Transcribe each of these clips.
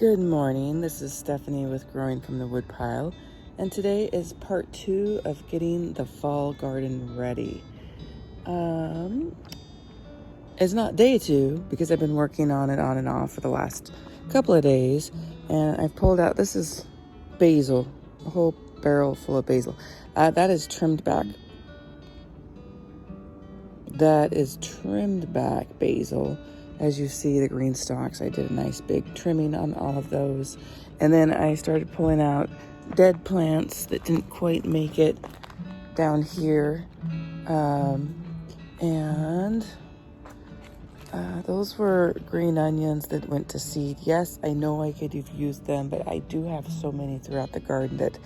Good morning, this is Stephanie with Growing from the Woodpile, and today is part 2 of getting the fall garden ready. It's not day 2 because I've been working on it on and off for the last couple of days, and I've pulled out, this is basil, a whole barrel full of basil. That is trimmed back. That is trimmed back basil. As you see, the green stalks, I did a nice big trimming on all of those. And then I started pulling out dead plants that didn't quite make it down here. Those were green onions that went to seed. Yes, I know I could have used them, but I do have so many throughout the garden that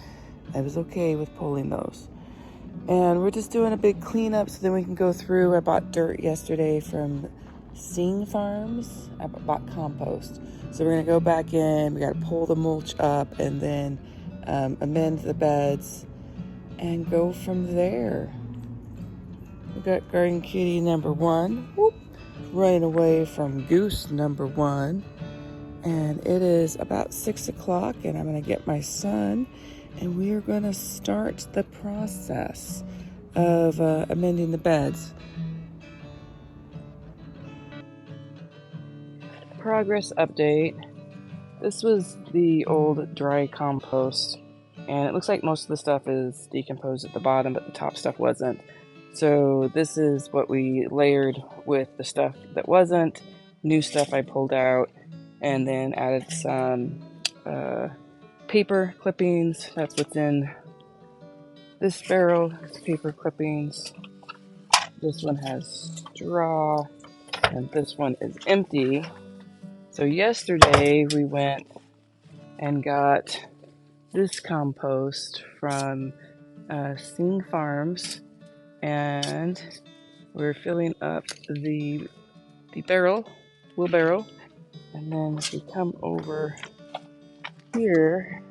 I was okay with pulling those. And we're just doing a big cleanup so then we can go through. I bought dirt yesterday from Sing Farms. I bought compost. So we're gonna go back in, we gotta pull the mulch up and then amend the beds and go from there. We got garden cutie number 1, whoop, running away from goose number 1. And it is about 6 o'clock and I'm gonna get my son and we are gonna start the process of amending the beds. Progress update. This was the old dry compost, and it looks like most of the stuff is decomposed at the bottom, but the top stuff wasn't. So this is what we layered with the stuff that wasn't. New stuff I pulled out, and then added some paper clippings. That's what's in this barrel. It's paper clippings. This one has straw, and this one is empty. So yesterday we went and got this compost from Sing Farms, and we're filling up the wheelbarrow, and then we come over here.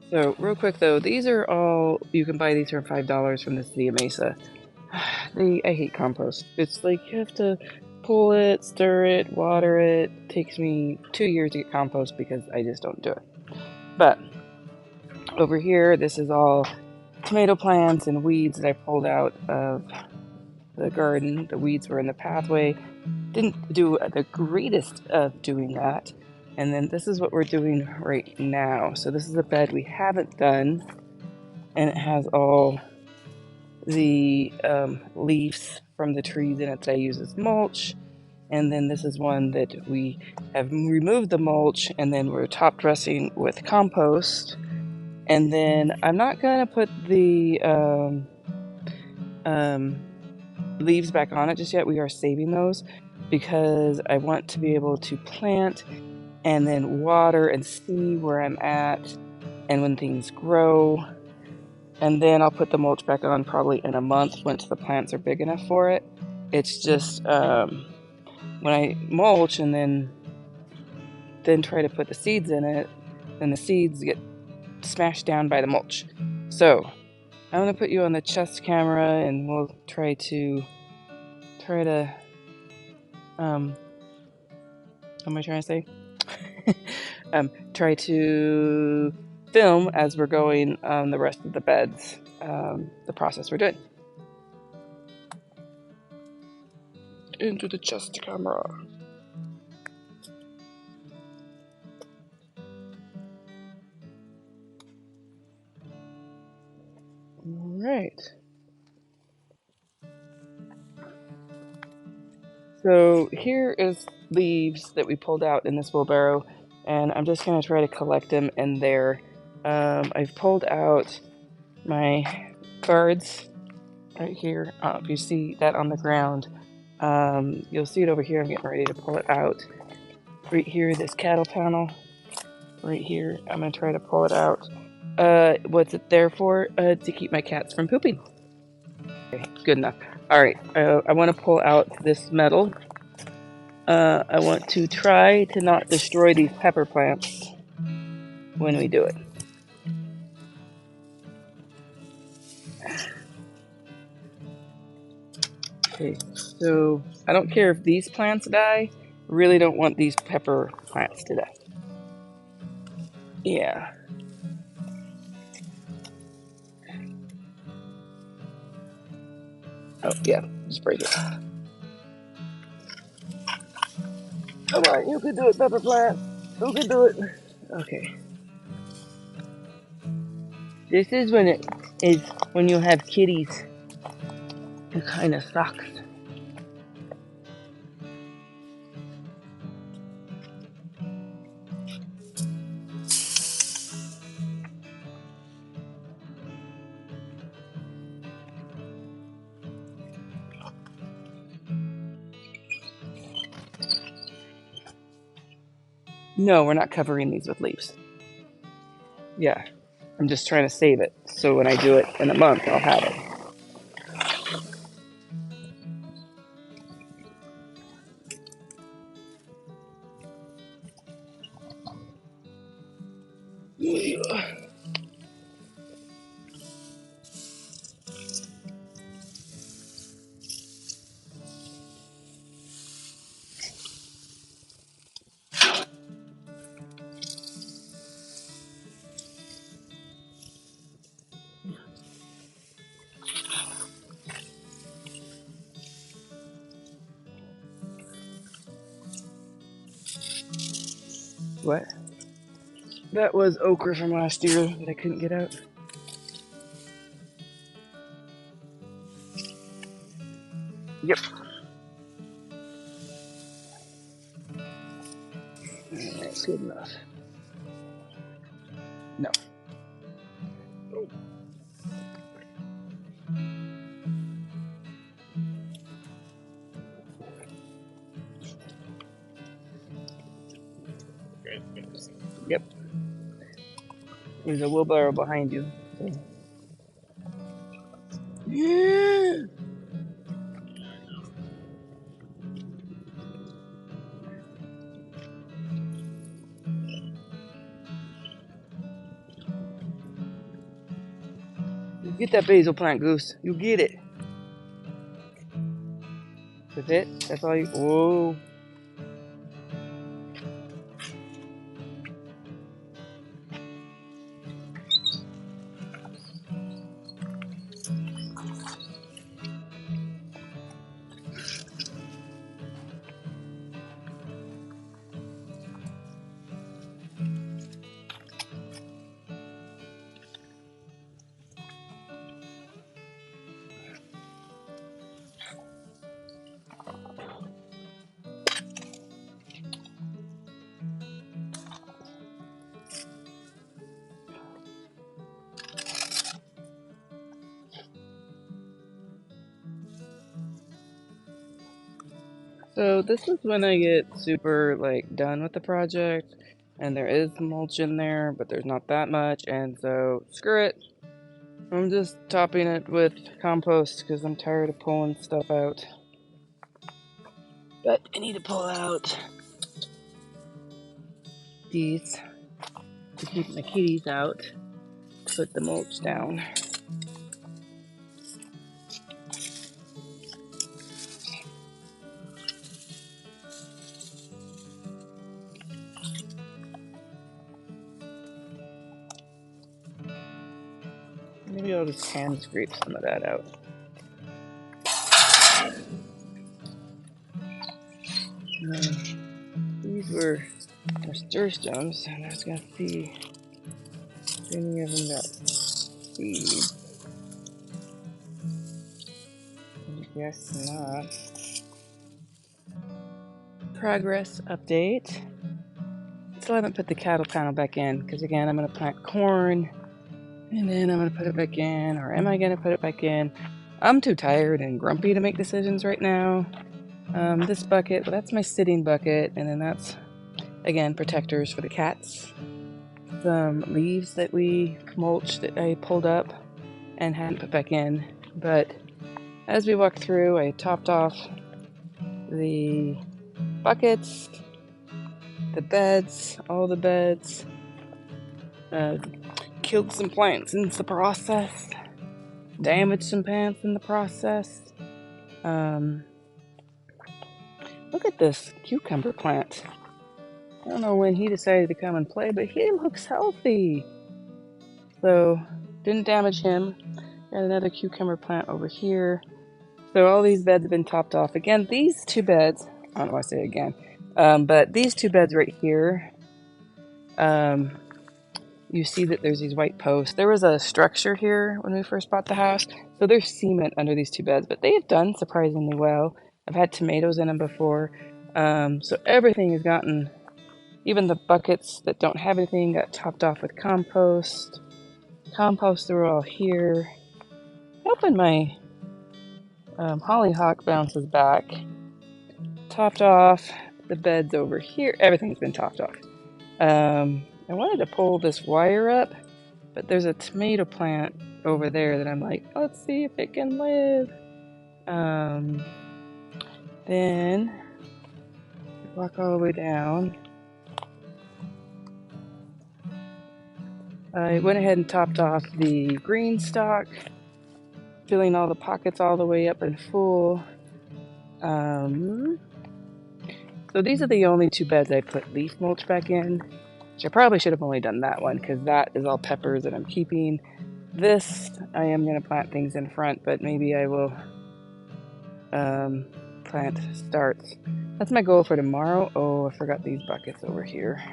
So real quick though, these are all, you can buy these for $5 from the city of Mesa. I hate compost. It's like you have to pull it, stir it, water it. It takes me 2 years to get compost because I just don't do it. But over here, this is all tomato plants and weeds that I pulled out of the garden. The weeds were in the pathway. Didn't do the greatest of doing that. And then this is what we're doing right now. So this is a bed we haven't done, and it has all the leaves from the trees in it that I use as mulch. And then this is one that we have removed the mulch, and then we're top dressing with compost. And then I'm not gonna put the leaves back on it just yet. We are saving those because I want to be able to plant and then water and see where I'm at and when things grow. And then I'll put the mulch back on probably in a month once the plants are big enough for it. It's just when I mulch and then try to put the seeds in it, then the seeds get smashed down by the mulch. So I'm gonna put you on the chest camera and we'll try to what am I trying to say? Try to film as we're going on the rest of the beds, the process we're doing. Into the chest camera. All right. So here is leaves that we pulled out in this wheelbarrow, and I'm just going to try to collect them in there. I've pulled out my guards right here. If you see that on the ground, you'll see it over here. I'm getting ready to pull it out. Right here, this cattle panel. Right here, I'm going to try to pull it out. What's it there for? To keep my cats from pooping. Okay, good enough. All right, I want to pull out this metal. I want to try to not destroy these pepper plants when we do it. Okay, so I don't care if these plants die. Really don't want these pepper plants to die. Yeah. Oh, yeah. Just break it. Come on, you can do it, pepper plant. You can do it. Okay. This is when you have kitties. It kind of sucks. No, we're not covering these with leaves. Yeah. I'm just trying to save it. So when I do it in a month, I'll have it. What? That was okra from last year that I couldn't get out. Yep. Alright, good enough. No. Yep. There's a wheelbarrow behind you. Yeah. You get that basil plant, Goose. You get it. That's it? That's all you. Whoa. So this is when I get super like done with the project, and there is mulch in there, but there's not that much, and so screw it. I'm just topping it with compost because I'm tired of pulling stuff out. But I need to pull out these to keep my kitties out, to put the mulch down. Maybe I'll just hand scrape some of that out. These were nasturtiums, and I was gonna see if any of them got seeds. I guess not. Progress update. Still haven't put the cattle panel back in because again I'm gonna plant corn and then I'm gonna put it back in, or am I gonna put it back in? I'm too tired and grumpy to make decisions right now. This bucket, well, that's my sitting bucket, and then that's again protectors for the cats. Some leaves that we mulched that I pulled up and hadn't put back in, but as we walked through, I topped off the buckets, the beds, all the beds, killed some plants in the process, damaged some plants in the process. Let's look at this cucumber plant. I don't know when he decided to come and play, but he looks healthy. So, didn't damage him. Got another cucumber plant over here. So all these beds have been topped off. Again, these two beds, I don't know why I say it again, but these two beds right here, you see that there's these white posts. There was a structure here when we first bought the house, so there's cement under these two beds, but they have done surprisingly well. I've had tomatoes in them before, so everything has gotten, even the buckets that don't have anything got topped off with compost. Compost are all here. Hoping my hollyhock bounces back. Topped off the beds over here. Everything's been topped off. I wanted to pull this wire up, but there's a tomato plant over there that I'm like, let's see if it can live. Then walk all the way down. I went ahead and topped off the green stalk, filling all the pockets all the way up and full. So these are the only two beds I put leaf mulch back in, which I probably should have only done that one because that is all peppers that I'm keeping. This, I am going to plant things in front, but maybe I will plant starts. That's my goal for tomorrow. Oh, I forgot these buckets over here.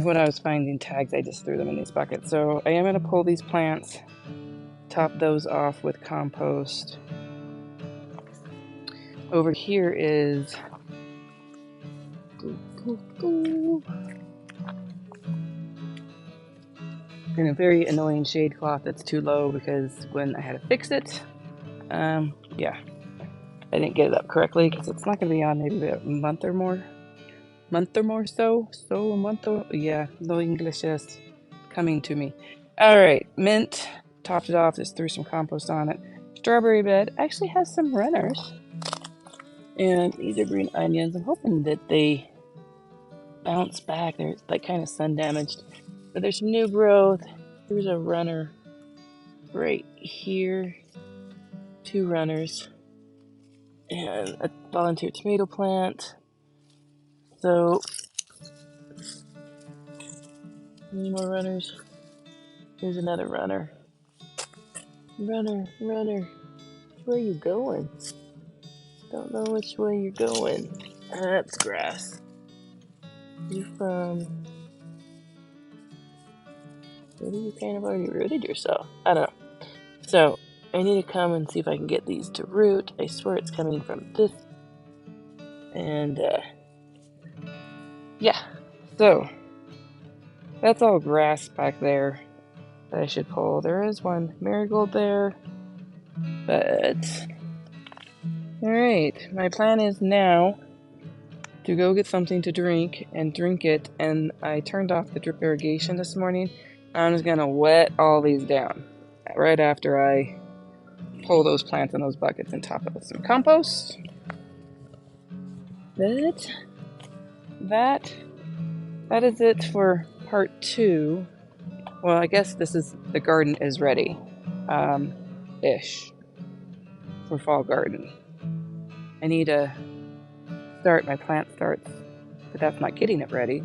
When I was finding tags, I just threw them in these buckets. So I am going to pull these plants, top those off with compost. Over here is and a very annoying shade cloth that's too low because when I had to fix it, yeah, I didn't get it up correctly because it's not going to be on maybe a month or more. Yeah, no English is coming to me. All right, mint, topped it off, just threw some compost on it. Strawberry bed actually has some runners. And these are green onions. I'm hoping that they bounce back. They're like kind of sun damaged, but there's some new growth. Here's a runner right here. 2 runners. And a volunteer tomato plant. So, any more runners? Here's another runner. Runner. Where are you going? Don't know which way you're going. That's grass. You from... Maybe you kind of already rooted yourself. I don't know. So, I need to come and see if I can get these to root. I swear it's coming from this. And, yeah. So, that's all grass back there that I should pull. There is one marigold there. But, alright. My plan is now to go get something to drink and drink it. And I turned off the drip irrigation this morning. I'm just going to wet all these down right after I pull those plants in those buckets and top it with some compost. But that is it for part 2. Well, I guess the garden is ready, ish, for fall garden. I need to start my plant starts, but that's not getting it ready.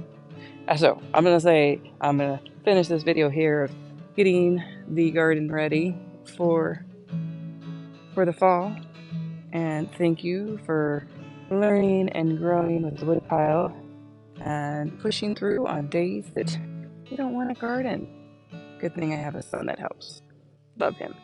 So I'm gonna finish this video here of getting the garden ready for the fall. And thank you for learning and growing with the Woodpile and pushing through on days that you don't want to garden. Good thing I have a son that helps. Love him.